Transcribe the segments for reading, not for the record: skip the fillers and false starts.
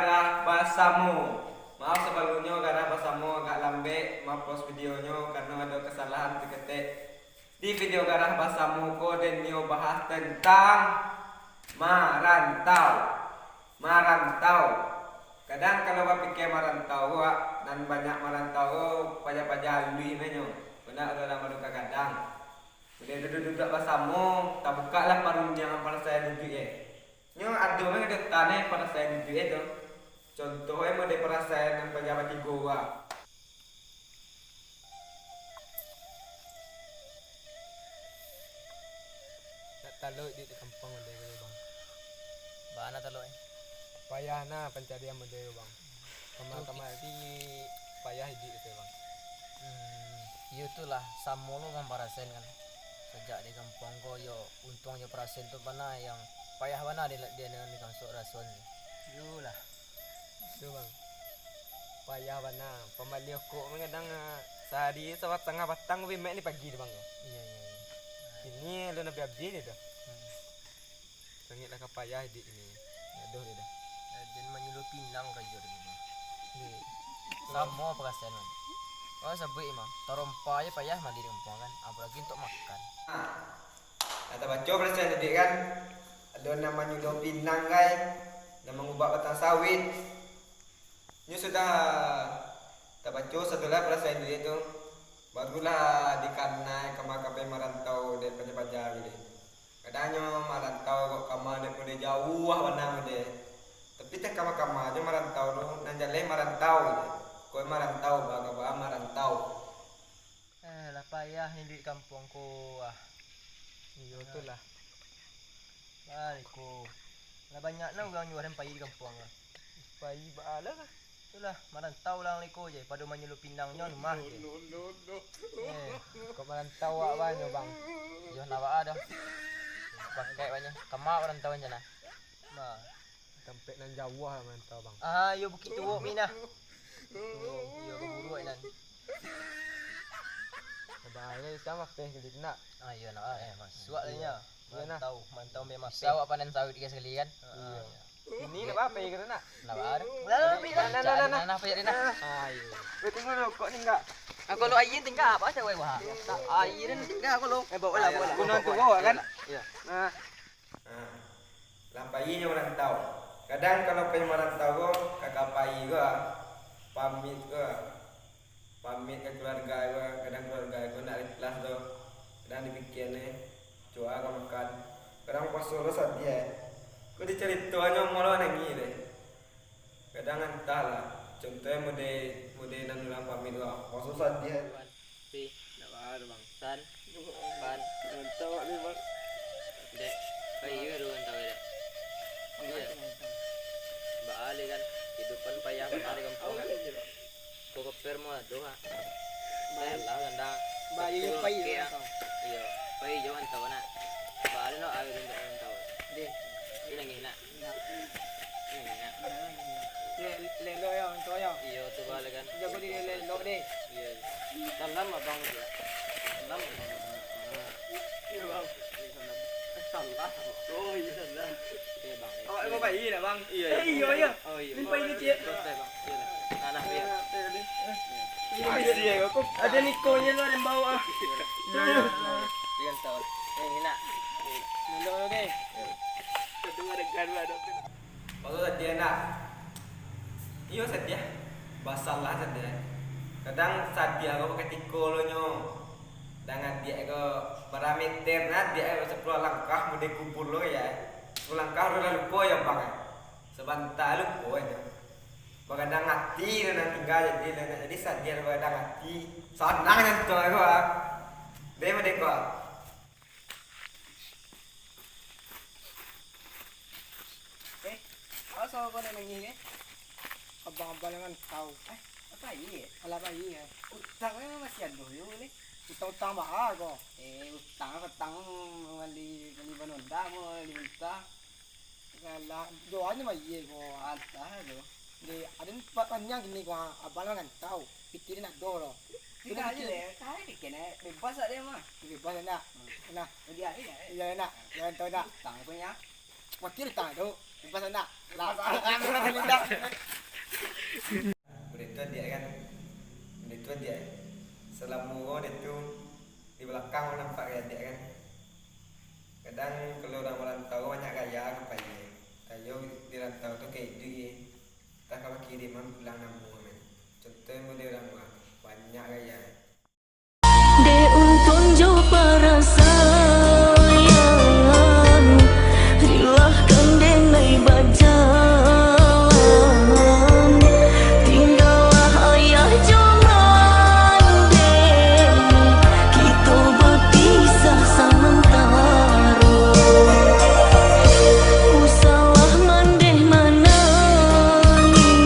garah bahasamu. Maaf sebelumnya karena bahasamu agak lambe maaf videonya karena ada kesalahan diketik. Di video garah bahasamu kode nio bahas tentang marantau. Marantau. Kadang kalau pikir marantau dan banyak marantau pajak-pajak lui menyo. Benar ada lama duka kadang. Udah duduk-duduk bahasamu, tak buka lah parun yang pada saya duduk ya. Nyo ada orang ada tanah pada saya duduk itu. Contohnya mau dari perasaan yang pejabat di Goa. Tak taluk di kampung ada bang. Baana taluk Payah na pencarian model bang. Kama di payah di itu bang. Itulah samo lo bang parasen kan. Sejak di kampung ko yo untungnya parasen tu mana yang payah mana dia dengan di kampung rason. Yulah. Itu bang. Payah bana. Pembali aku mengadang sehari sawat tengah batang bimek ni pagi bang. Iya. Ini lu nabi abdi ni dah. Sengit lah payah di ini. Aduh dia dah. Dan menyuluh pinang raja dia bang. Ni Samo parasen man. Oh sabui mah. Torompa aja payah mandi di kampung kan. Apalagi untuk makan. Kata baca perasaan dedik kan. Ada nama nyudah pinang guys. Nama ngubah batang sawit. Ini sudah tak baca setelah perasaan dedik tu. Barulah dikanai kemakapai marantau dari pajak-pajak ini. Kadangnya marantau kok kamar daripada jauh mana dia. Tapi tak kamar-kamar aja marantau tu. Nanjalai marantau je. Kau marantau baga marantau. Lah payah ni di kampung ko ah. iyo tu lah. Baliku. Lah banyak na orang nyuaran payah di kampung lah. Payah bala lah. Itulah marantau lang liko je pada menyuluh pinangnya rumah je. Kau merantau awak banyak bang. Yo nawa ada. Pakai banyak. Kamak marantau aja nah. Nah. Sampai nan jauh lah merantau bang. Ah, yo bukit tuwo mina. Yo keburu nan. Bala sama peh kelik nak. Ah, yo nawa masuk nya. Mantau, mantau memang Sawak panen sawit tiga sekali kan. Iya. Ini apa apa ya nak? Nawa ada. Nah, apa ya nah. Ayo. Tunggu dulu kok ni enggak. Aku lo ayin tinggal apa aja wah. Ayin tinggal aku lo. Bawa lah. Gunung tu bawa kan? Iya. Nah. Lampainya marantau. Kadang kalau pengen marantau go kakak pai go pamit go. Pamit ke keluarga go, kadang keluarga go nak kelas do. Kadang dibikin coba kau makan. Kadang pas sore saat dia. Kau diceritaannya malah nangis deh. Kadang entahlah. Contohnya mode nan ulang pamit go. Pas saat dia. Si, nak baru bang. San. Ban. Merantau ni bang. Dek. Ayo ruan tahu dek. Iya. Balik kan. Kehidupan payah benar di kampung kan. Kau keper mau doa. Lah kan dah. Bayi payah. Iya. Payah jangan tahu nak. Balik no ayo rundak tahu. Dek. Ini ngina. Ngina. Lelo ya, untuk ya. Iya tu balik kan. Jago di lelo deh. Iya. Dalam abang dia. Dalam. Iya bang. Salah. Oh iya salah. Oke bang. Oh emang bayi dah bang. Iya. Iya. Oh iya. Ini bayi ni cik. Selesai bang. Iya. Nah biar. Ini dia kok. Ada Nikonya lu ada yang bawa. Biar tahu. Ngina. Lelo deh. Kedua rekan ada. Kalau saja nak, iyo saja, basalah saja. Kadang saja kau pakai tiko lo nyo, dengan dia kau parameter nak dia 10 langkah mudi kumpul lo ya, 10 langkah lo lupa ya bang, sebentar lupa ya. Kadang hati dan tinggal jadi saja kadang hati, senang nanti kau, dia mudi kau. Asal kau nak nangis abang-abang dengan kau. Apa ini? Alah bayi ya. Utangnya masih ada dulu ni. Utang mahal kau. Utang beli banunda mau minta. Kalau doanya mah iya kau altah tu. Di ada panjang gini kau abang dengan kau. Pikirin nak dolo. Tidak aja deh. Kali ni kena bebas ada mah. Bebas nak. Nah, Dia ini. iya nak. Jangan tahu nak. Tang punya. Wakil tak tu. Lepas sana. Lah, orang melindak. Begitu dia kan. Begitu dia. Selama itu di belakang nampak kayak dia kan. Kadang kalau orang merantau banyak gaya kepaya. Tayo di rantau tuh kayak dia. Tak kalau kiriman pulang nampung men. Contohnya model orang mah banyak gaya. De untunjo para sayang rilahkan denai bajalan tinggallah ayah joman de kita berpisah sementara usalah mandeh manangi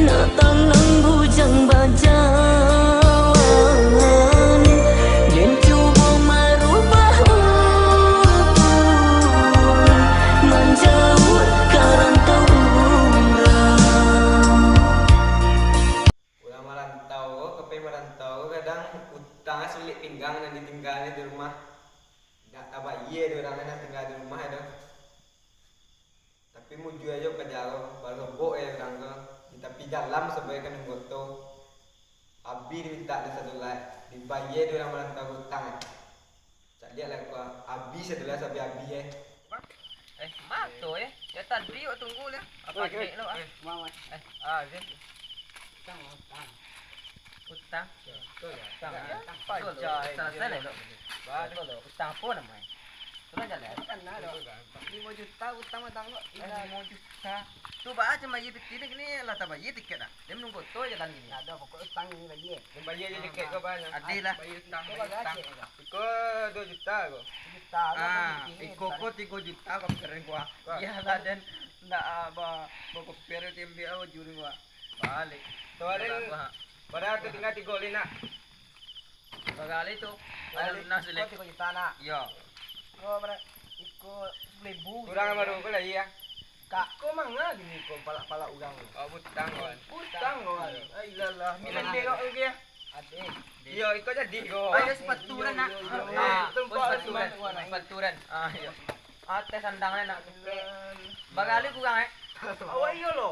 nak tanang bujang bajalan dan cuba merubah menjauh karantau orang. Ulang merantau, kepe merantau kadang utangnya sulit pinggang dan ditinggalnya di rumah. Nggak tambah iya dia orang yang tinggal di rumah itu. Tapi muju aja ke jauh, baru bok ya orang tu. Tapi dalam sebagai kan goto. Abi diminta di satu lagi, dibayar dia orang merantau utang. Cak lihat lah kau abi setelah sampai abi Mak tu ya tadi awak tunggu lah. Apa ni lo ah? Mama. Zin. Utang. Utang. Betul ya. Utang. Selesai lo. Betul lo. Utang apa namanya? Sudah jalan. Kan ada. 5 juta utang utang lo. 5 juta. Tu bah cuma ye piti ni lah tak bayar tiket dah. Dia menunggu tu je dan ini. Ada pokok utang ini lagi. Bayar je tiket kau banyak. Adil lah. Kau bagasi. Kau 2 juta kau. Juta. Koko 3 juta kau keren gua. Ya lah dan nak apa koko pere tembe awak juri gua. Balik. Tuarin pada tu tinggal 3 lina. Bagali tu. Ada nasi Kau lek. 3 juta nak. Yo. Kau ikut 10,000. Kurang baru kau lah iya. Kak, kau mana gini kau pala ulang. Oh butang kawan. Utang kau. Aiyalah. Milan dia kau lagi ya. Adik. Yo ikut jadi kau. Ayo sepaturan nak. Sepaturan. Sepaturan. Yo. Tes sandangnya nak. Bagali kurang Awak iyo lo.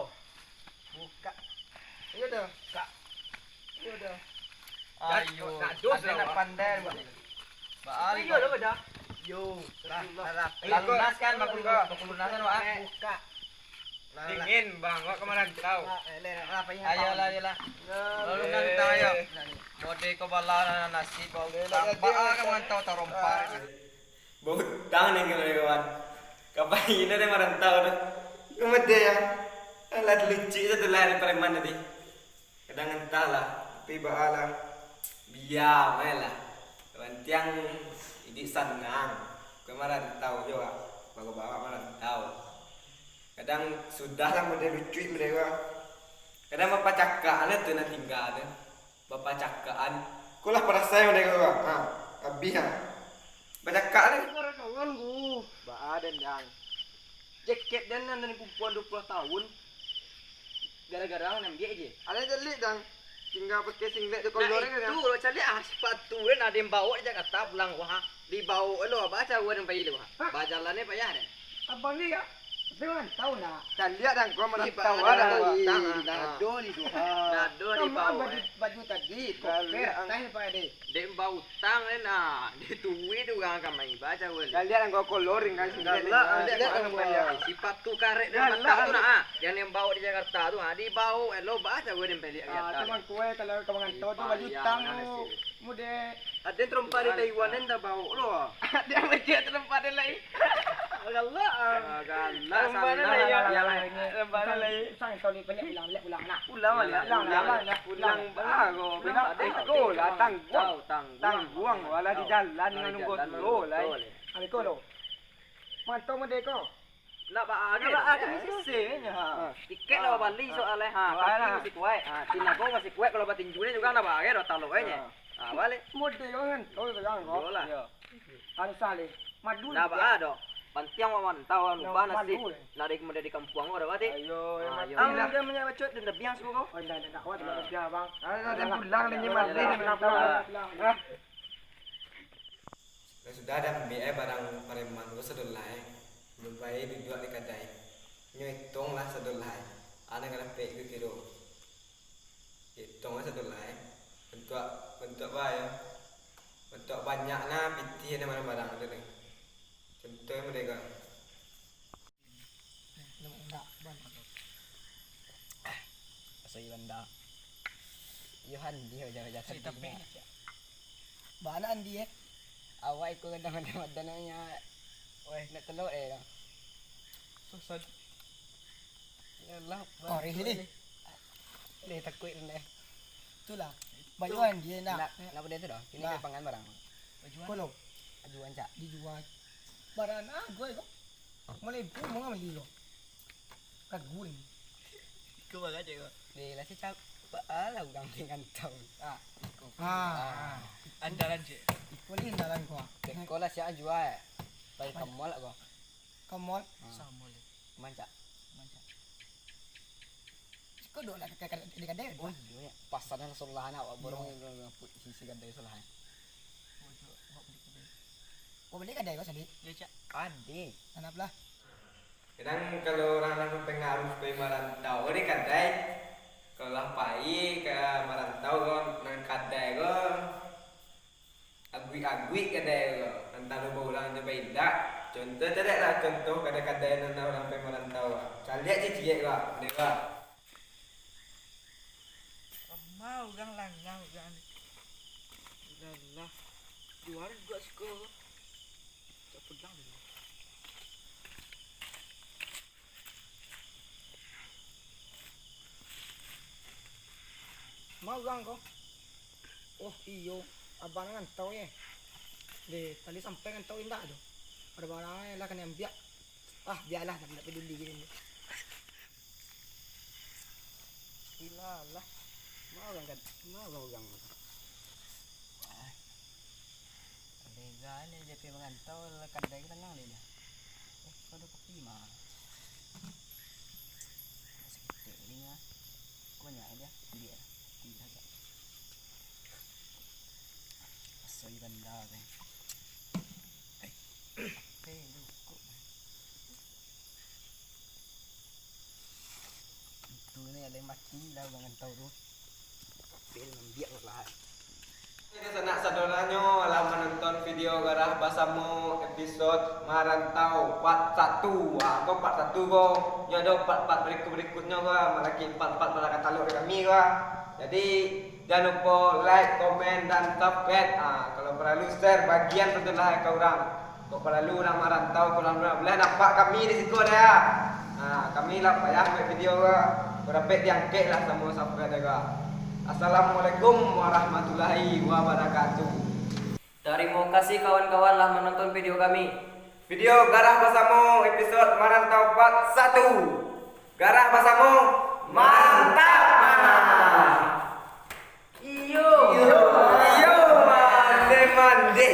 Buka. Iya dah. Kak. Iya dah. Ayo. Nak dos Ada lah, nak Wak. pandai. Baali. Iya dah dah. Yo. Lalu lunas kan bakul lunasan wak. Buka. Dingin bang, kau kemarin tahu. Ayolah. Lalu lunas kita ayo. Mode ko bala nasi kau. Baa ka man tahu rompar. Butang nih kalau kawan. Kapan ini dia merantau tu. Kemudian ya. Alat lucu itu tu lah dari mana tadi. Kadang entahlah. Tapi baalah. Biar lah. Kawan tiang ini senang. Kemarin tahu juga. Bawa merantau. Kadang sudah lah model lucu mereka. Kadang bapak cakakan tu nak tinggal tu. Bapak cakakan. Kulah pada saya mereka. Habis Bacakak ni. Kawan ku. Baadan yang. Jaket dan dari perempuan 20 tahun. Gara-gara nampak je. Ada jelik dang. Tinggal pakai singlet tu Nah kolor itu lo cari sepatu kan ada yang bawa Jakarta pulang wah dibawa lo baca gua yang bayi lo bajalannya payah deh. Abang ni ya. Tapi kan tahu nak. Dan lihat dang gua mana Di tahu bawah ada ada gua. Nado ni tu. Nado di bawah. Baju tadi. Kalau Koper. yang- Tanya pada dia. Dia bau tang nah dia tuwi tu kan kami baca gua. Dan lihat dang gua kolor kan singlet. Lihat dang gua. Sepatu karet dia Galah, mata tu nak yang bawa di Jakarta tu dibawa lo baca gua yang beli Teman kue kalau kau ngantau tu baju tang tu. Muda. ada terempat di Taiwan yang dah bawa lo. Dia macam terempat dia lain. Allah. Galah sana Lembaran lain. Sang kau ni banyak ulang nak. Ulang bago. Eko lah tangguang wala di jalan dengan gotlo lah. Ami kau lo. Mantau muda kau. nak baage. Tiket lah balik soalnya kaki masih kuat. Tinago masih kuat kalau batinjunya juga nak baage dah tahu nya. Balik. Muda kau kan. Kau pegang kau. Yolah. Anu sale. Madu. Nah baado. Pantiang wawan tahu anu nasi. Nak di kemudian di kampung ada berarti. Ayo, Ang dia punya bacot dan biang suku kau. Oh, dah kau tidak kerja bang. Ada pulang ni mati ni pulang. Sudah ada BE barang pareman gua sudah lah. Baik duduk di kedai. Nyo hitung lah sedulai. Ana kena pek ke kilo. Hitung lah sedulai. Bentuk bayar. Bentuk banyak nah piti ada mana barang tu ni. Contoh mereka. Enggak, ban. Asal banda. Yohan dia jaga Cerita tadi. pe. Bana andi Awak ikut kadang-kadang dananya. Weh, nak telur dah. Susah. Yalah. Oh, ini. Dia takut ni. Itulah. Bayuan dia nak. Nak benda tu dah. Ini Nah. ke pangan barang. Kalau Ajuan cak. dijual barang gue kok. Mulai pun mau ngambil lo. Kagul. Kau bagai je kau. Dia lah si cak. Alah udang dengan tahu. Andalan je. Boleh andalan kau. Kau lah siapa jual. Pai kamu lah kau. Kamu Sama le. Mancak. kau dok nak di kedai. Oh iya, pasar dan solahan awak borong sisi kedai solahan. Kau beli kedai kau sedih. Ade. Kenapa lah? Kadang kalau orang pengaruh supaya merantau ni kedai. Kalau lah pai ke merantau kan nang kedai kan. Agui kedai kan. Antara orang coba indak. Contoh tidak lah contoh kedai-kedai nang orang pengen merantau. Kalian cicik kan, dewa. Mau gang langau gang. Udahlah. Jual juga sekolah. Tak pegang dulu. Mau gang kau? Oh iyo, abang ngantau ya. Deh, tadi sampai ngantau indah tu. Ada barangnya lah kena ambil. Biarlah, tak peduli gini. Gila lah. Mau gang. Lega ni dia pergi mengantau kedai kita nang dia. Kau ada kopi mah. Sekitar ni lah. Kau banyak dia. Dia. Tidak ada. Asal benda tu. Luka. Itu ni ada mati lah mengantau tu. Dia membiak lah. Ini sanak saudaranya lah menonton video garah bahasamu episod Merantau part 1. Kau part 1 kau. Ya ada part berikutnya kau. Malaki part malaka taluk kami kau. Jadi jangan lupa like, komen dan subscribe. Kalau perlu share bagian tentulah kau orang. Kau perlu orang merantau, kau orang boleh nampak kami di situ ada ya. Kami lah payah buat video kau. Kau dapat diangkat lah sama subscribe kau. Assalamualaikum warahmatullahi wabarakatuh. Terima kasih kawan-kawan lah menonton video kami. Video Garah Bersama episod Merantau part 1. Garah Bersama mantap. Iyo mande.